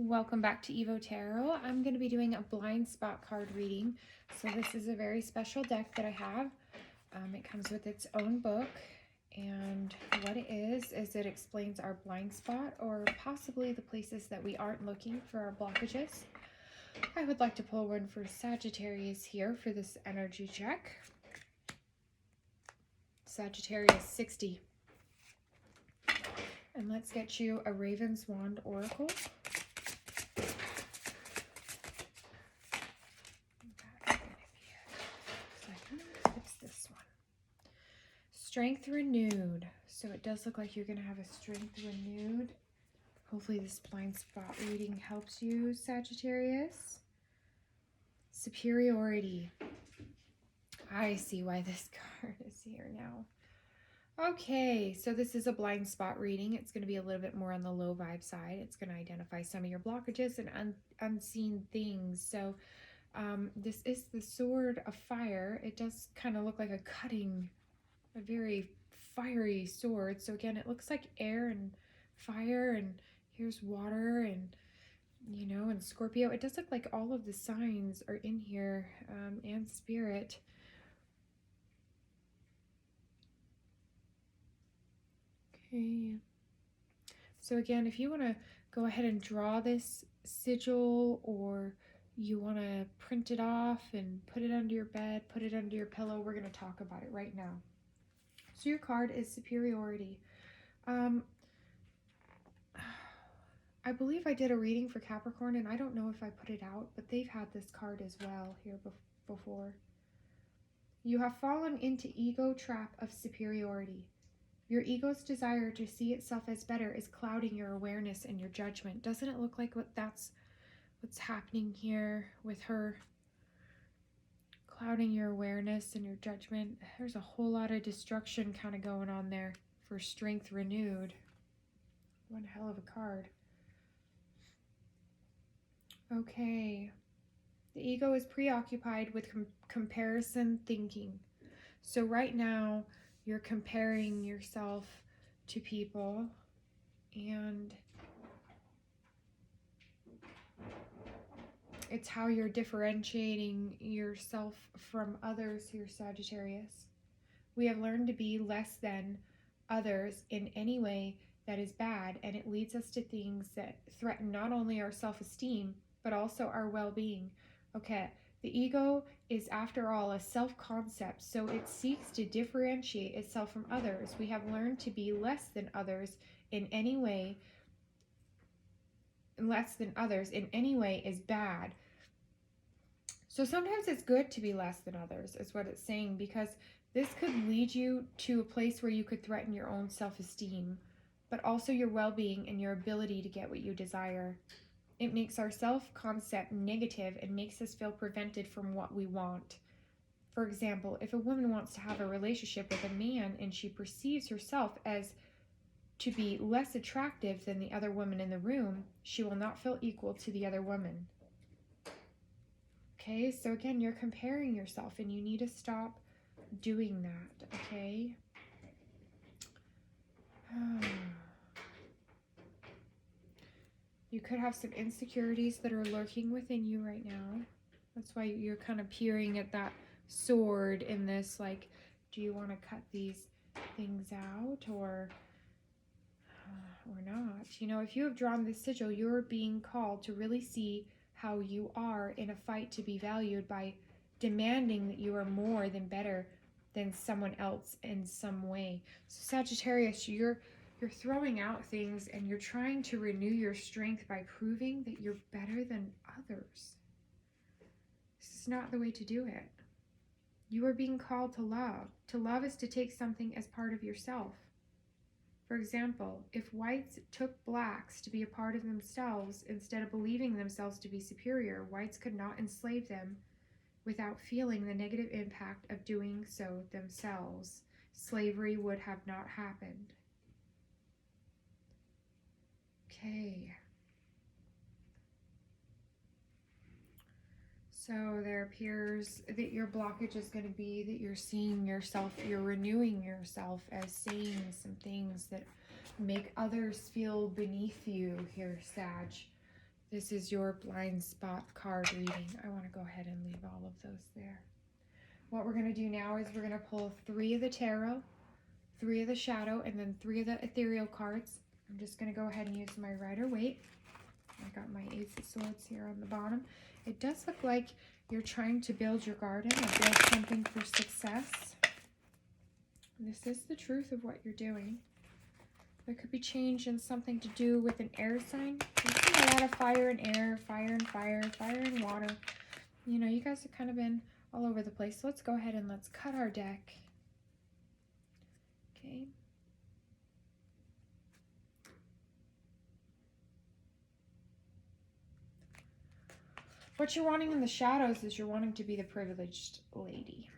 Welcome back to evotarot. I'm going to be doing a blind spot card reading. So this is a very special deck that I have. It comes with its own book, and what it is it explains our blind spot or possibly the places that we aren't looking for our blockages. I would like to pull one for Sagittarius here for this energy check. Sagittarius 60. And let's get you a Raven's Wand Oracle. It's this one. Strength renewed. So it does look like you're going to have a strength renewed. Hopefully this blind spot reading helps you, Sagittarius. Superiority. I see why this card is here now. Okay, so this is a blind spot reading. It's going to be a little bit more on the low vibe side. It's going to identify some of your blockages and unseen things. So this is the Sword of Fire. It does kind of look like a very fiery sword. So again, it looks like air and fire, and here's water and, and Scorpio. It does look like all of the signs are in here, and spirit. Okay. So again, if you want to go ahead and draw this sigil, or you want to print it off and put it under your bed, put it under your pillow, we're going to talk about it right now. So your card is Superiority. I believe I did a reading for Capricorn, and I don't know if I put it out, but they've had this card as well here before. You have fallen into ego trap of superiority. Your ego's desire to see itself as better is clouding your awareness and your judgment. Doesn't it look like that's what's happening here with her? Clouding your awareness and your judgment. There's a whole lot of destruction kind of going on there for Strength Renewed. One hell of a card. Okay. The ego is preoccupied with comparison thinking. So right now, you're comparing yourself to people, and it's how you're differentiating yourself from others here, Sagittarius. We have learned to be less than others in any way that is bad, and it leads us to things that threaten not only our self-esteem, but also our well-being. Okay, the ego is, after all, a self-concept, so it seeks to differentiate itself from others. We have learned to be less than others in any way. Less than others in any way is bad. So sometimes it's good to be less than others, is what it's saying, because this could lead you to a place where you could threaten your own self-esteem, but also your well-being and your ability to get what you desire. It makes our self-concept negative and makes us feel prevented from what we want. For example, if a woman wants to have a relationship with a man and she perceives herself as to be less attractive than the other woman in the room, she will not feel equal to the other woman. Okay, so again, you're comparing yourself, and you need to stop doing that, okay? You could have some insecurities that are lurking within you right now. That's why you're kind of peering at that sword in this, like, do you want to cut these things out or not? You know, if you have drawn this sigil, you're being called to really see how you are in a fight to be valued by demanding that you are more than better than someone else in some way. So Sagittarius, you're throwing out things, and you're trying to renew your strength by proving that you're better than others. This is not the way to do it. You are being called to love. To love is to take something as part of yourself. For example, if whites took blacks to be a part of themselves instead of believing themselves to be superior, whites could not enslave them without feeling the negative impact of doing so themselves. Slavery would have not happened. Okay. So there appears that your blockage is going to be that you're seeing yourself, you're renewing yourself as saying some things that make others feel beneath you here, Sag. This is your blind spot card reading. I want to go ahead and leave all of those there. What we're going to do now is we're going to pull 3 of the tarot, 3 of the shadow, and then 3 of the ethereal cards. I'm just going to go ahead and use my Rider-Waite. I got my Ace of Swords here on the bottom. It does look like you're trying to build your garden or build something for success. This is the truth of what you're doing. There could be change in something to do with an air sign. There's been a lot of fire and air, fire and fire, fire and water. You know, you guys have kind of been all over the place. So let's go ahead and let's cut our deck. Okay. What you're wanting in the shadows is you're wanting to be the privileged lady.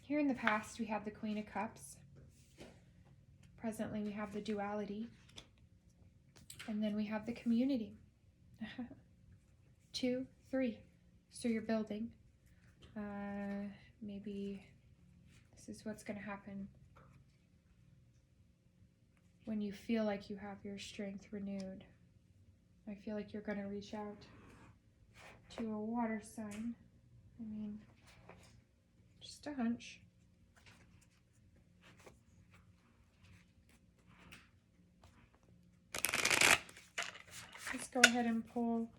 Here in the past, we have the Queen of Cups. Presently, we have the duality. And then we have the community. 2, 3. So you're building. Maybe this is what's going to happen when you feel like you have your strength renewed. I feel like you're going to reach out to a water sign. I mean, just a hunch. Let's go ahead and pull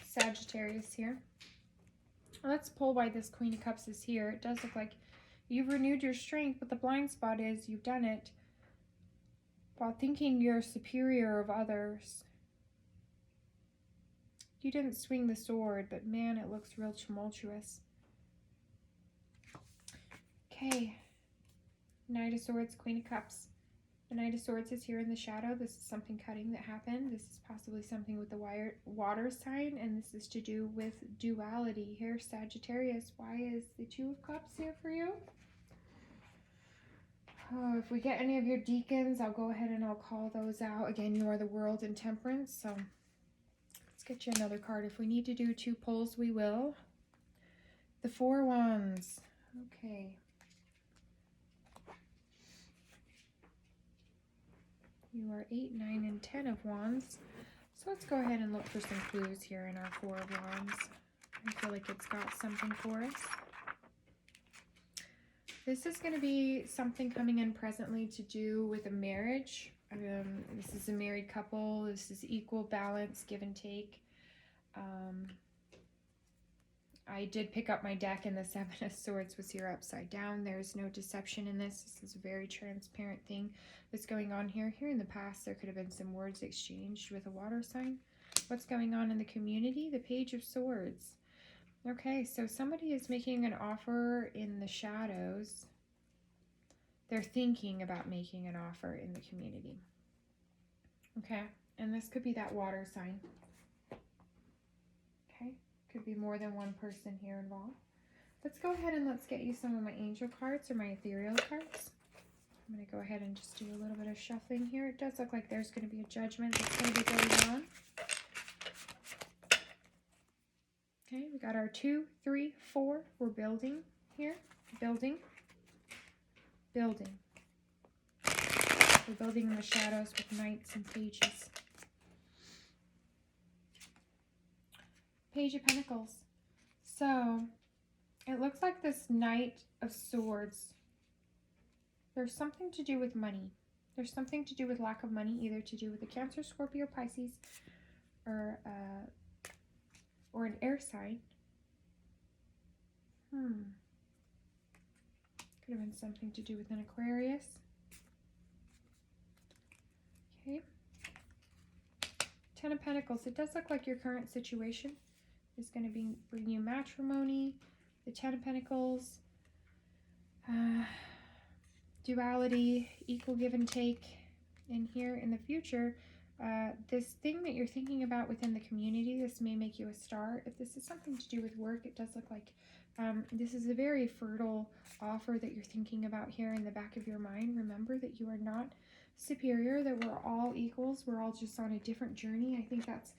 Sagittarius here. Let's pull why this Queen of Cups is here. It does look like you've renewed your strength, but the blind spot is you've done it while thinking you're superior of others. You didn't swing the sword, but man, it looks real tumultuous. Okay. Knight of Swords, Queen of Cups. The Knight of Swords is here in the shadow. This is something cutting that happened. This is possibly something with the water sign, and this is to do with duality. Here, Sagittarius, why is the 2 of Cups here for you? Oh, if we get any of your deacons, I'll go ahead and I'll call those out. Again, you are the World and Temperance, so let's get you another card. If we need to do 2 pulls, we will. The 4 Wands. Okay. You are 8, 9, and 10 of Wands. So let's go ahead and look for some clues here in our 4 of Wands. I feel like it's got something for us. This is going to be something coming in presently to do with a marriage. This is a married couple. This is equal balance, give and take. I did pick up my deck and the 7 of Swords was here upside down. There's no deception in this. This is a very transparent thing that's going on here. Here in the past, there could have been some words exchanged with a water sign. What's going on in the community? The Page of Swords. Okay, so somebody is making an offer in the shadows. They're thinking about making an offer in the community. Okay, and this could be that water sign. Okay. Could be more than one person here involved. Let's go ahead and let's get you some of my angel cards or my ethereal cards. I'm going to go ahead and just do a little bit of shuffling here. It does look like there's going to be a judgment that's going to be going on. Okay, we got our 2, 3, 4. We're building here. Building. Building. We're building in the shadows with knights and pages. Page of Pentacles. So, it looks like this Knight of Swords. There's something to do with money. There's something to do with lack of money, either to do with a Cancer, Scorpio, Pisces, or an air sign. Could have been something to do with an Aquarius. Okay. 10 of Pentacles. It does look like your current situation is going to bring you matrimony. The 10 of Pentacles. Duality, equal give and take. And here in the future, this thing that you're thinking about within the community, this may make you a star. If this is something to do with work, it does look like this is a very fertile offer that you're thinking about here in the back of your mind. Remember that you are not superior, that we're all equals. We're all just on a different journey. I think that's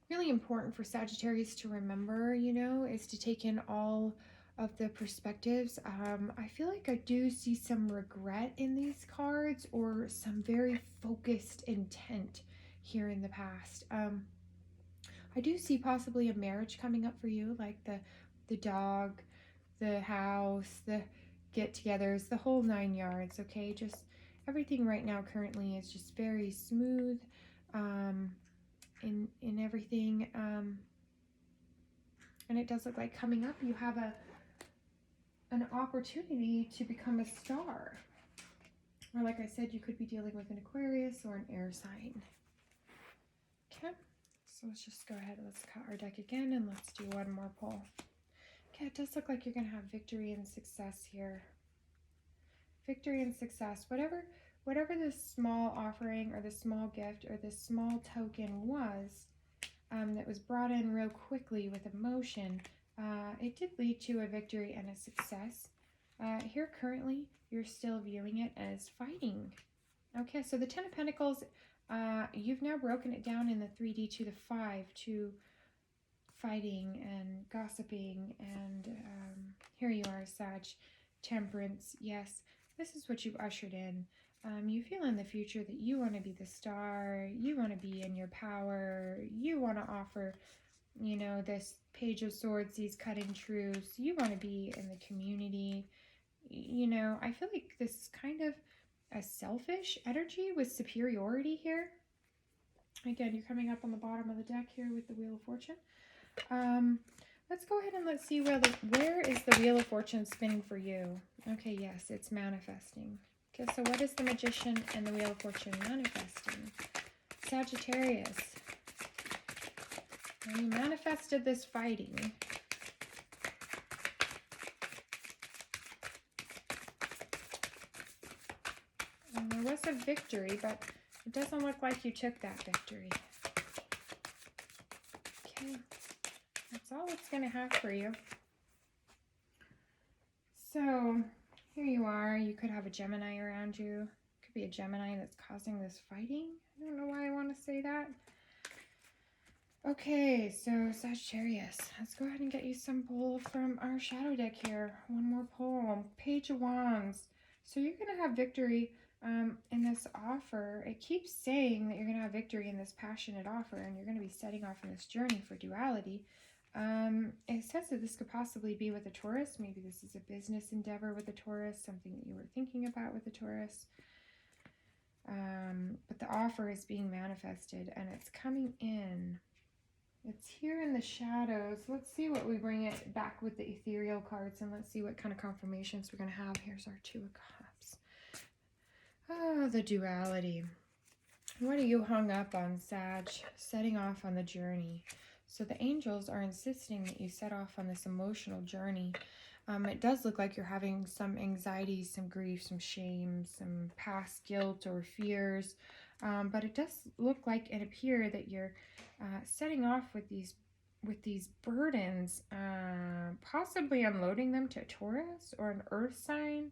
really important for Sagittarius to remember, you know, is to take in all of the perspectives. I feel like I do see some regret in these cards, or some very focused intent here in the past. I do see possibly a marriage coming up for you, like the dog, the house, the get-togethers, the whole 9 yards. Okay, just everything right now currently is just very smooth in everything. And it does look like coming up you have an opportunity to become a star. Or like I said, you could be dealing with an Aquarius or an air sign. Okay, so let's just go ahead and let's cut our deck again, and let's do one more pull. Okay, it does look like you're going to have victory and success here. Victory and success. Whatever this small offering or this small gift or this small token was, that was brought in real quickly with emotion, it did lead to a victory and a success. Here currently, you're still viewing it as fighting. Okay, so the 10 of Pentacles, you've now broken it down in the 3D to the 5 to fighting and gossiping, and here you are, Sag. Temperance. Yes, this is what you've ushered in. You feel in the future that you want to be the star, you want to be in your power, you want to offer, you know, this Page of Swords, these cutting truths, you want to be in the community. You know, I feel like this is kind of a selfish energy with superiority here. Again, you're coming up on the bottom of the deck here with the Wheel of Fortune. Let's go ahead and let's see where is the Wheel of Fortune spinning for you. Okay, yes, it's manifesting. Okay, so what is the Magician and the Wheel of Fortune manifesting? Sagittarius. Now you manifested this fighting. And there was a victory, but it doesn't look like you took that victory. Okay, that's all it's going to have for you. So here you are. You could have a Gemini around you. It could be a Gemini that's causing this fighting. I don't know why I want to say that. Okay, so Sagittarius, let's go ahead and get you some pull from our shadow deck here. One more pull. Page of Wands. So you're going to have victory in this offer. It keeps saying that you're going to have victory in this passionate offer, and you're going to be setting off on this journey for duality. It says that this could possibly be with a Taurus. Maybe this is a business endeavor with a Taurus, something that you were thinking about with a Taurus. But the offer is being manifested, and it's coming in. It's here in the shadows. Let's see what we bring it back with the ethereal cards, and let's see what kind of confirmations we're going to have. Here's our Two of Cups. Oh, the duality. What are you hung up on, Sag? Setting off on the journey. So the angels are insisting that you set off on this emotional journey. It does look like you're having some anxiety, some grief, some shame, some past guilt or fears. But it does look like and appear that you're setting off with these burdens, possibly unloading them to a Taurus or an earth sign.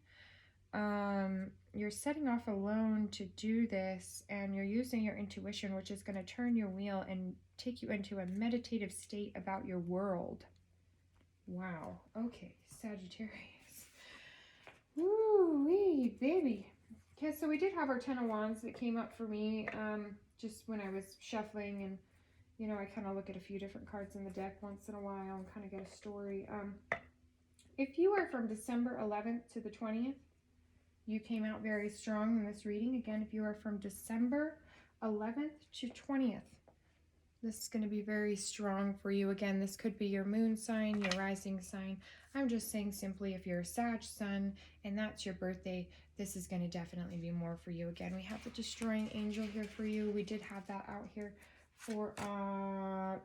You're setting off alone to do this, and you're using your intuition, which is going to turn your wheel and take you into a meditative state about your world. Wow. Okay, Sagittarius. Woo-wee, baby. Okay, so we did have our Ten of Wands that came up for me just when I was shuffling, and you know, I kind of look at a few different cards in the deck once in a while and kind of get a story. If you are from December 11th to the 20th, you came out very strong in this reading. Again, if you are from December 11th to 20th, this is going to be very strong for you. Again, this could be your moon sign, your rising sign. I'm just saying simply if you're a Sag sun and that's your birthday, this is going to definitely be more for you. Again, we have the Destroying Angel here for you. We did have that out here for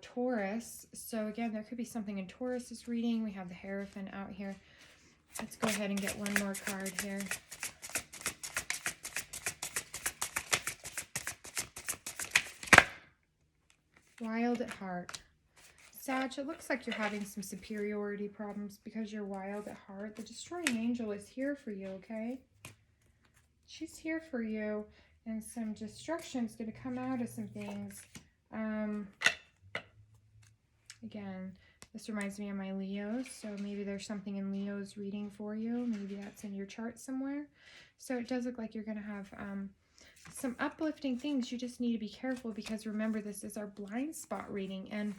Taurus. So again, there could be something in Taurus's reading. We have the Hierophant out here. Let's go ahead and get one more card here. Wild at heart. Sag, it looks like you're having some superiority problems because you're wild at heart. The Destroying Angel is here for you, okay? She's here for you, and some destruction's going to come out of some things. Again, This reminds me of my Leos, so maybe there's something in Leo's reading for you. Maybe that's in your chart somewhere. So it does look like you're going to have some uplifting things. You just need to be careful because remember, this is our blind spot reading. And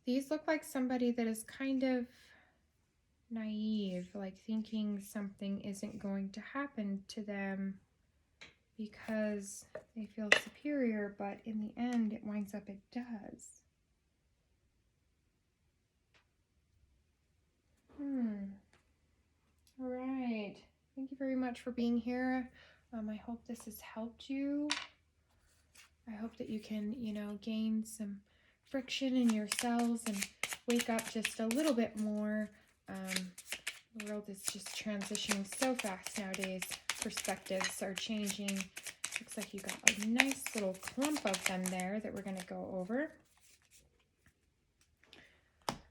these look like somebody that is kind of naive, like thinking something isn't going to happen to them because they feel superior, but in the end, it winds up it does. All right. Thank you very much for being here. I hope this has helped you. I hope that you can, you know, gain some friction in your cells and wake up just a little bit more. The world is just transitioning so fast nowadays. Perspectives are changing. Looks like you got a nice little clump of them there that we're going to go over.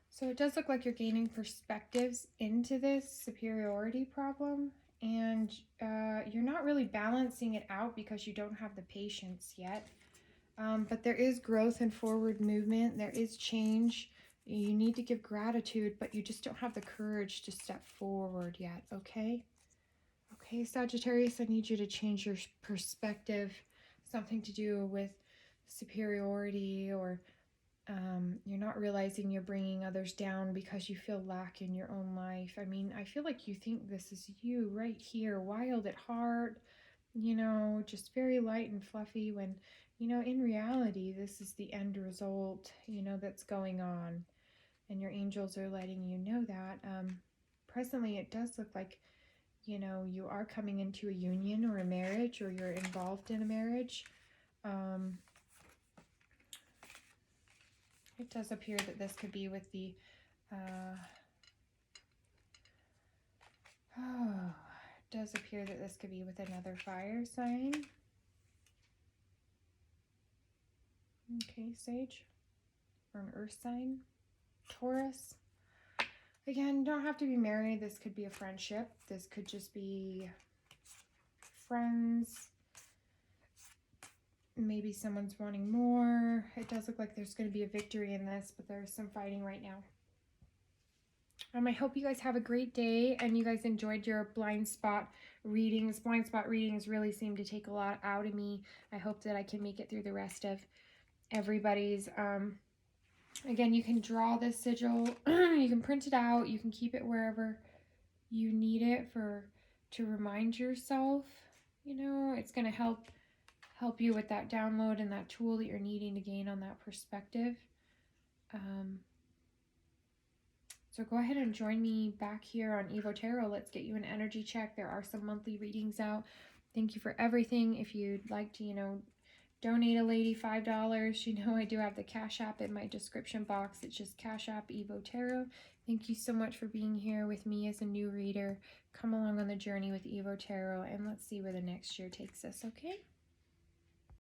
So it does look like you're gaining perspectives into this superiority problem, and you're not really balancing it out because you don't have the patience yet. But there is growth and forward movement. There is change. You need to give gratitude, but you just don't have the courage to step forward yet, okay? Okay, Sagittarius, I need you to change your perspective. Something to do with superiority, or you're not realizing you're bringing others down because you feel lack in your own life. I mean, I feel like you think this is you right here, wild at heart, you know, just very light and fluffy, when, you know, in reality, this is the end result, you know, that's going on. And your angels are letting you know that. Presently, it does look like, you know, you are coming into a union or a marriage, or you're involved in a marriage. It does appear that this could be with the, it does appear that this could be with another fire sign. Okay, Sage. Or an earth sign. Taurus. Again, don't have to be married. This could be a friendship. This could just be friends. Maybe someone's wanting more. It does look like there's going to be a victory in this, but there's some fighting right now. I hope you guys have a great day and you guys enjoyed your blind spot readings. Blind spot readings really seem to take a lot out of me. I hope that I can make it through the rest of everybody's. Again, you can draw this sigil. You can print it out. You can keep it wherever you need it to remind yourself. You know, it's going to help you with that download and that tool that you're needing to gain on that perspective. So go ahead and join me back here on evotarot. Let's get you an energy check. There are some monthly readings out. Thank you for everything. If you'd like to, you know, donate a lady $5, you know, I do have the Cash App in my description box. It's just Cash App evotarot. Thank you so much for being here with me as a new reader. Come along on the journey with evotarot, and let's see where the next year takes us, okay?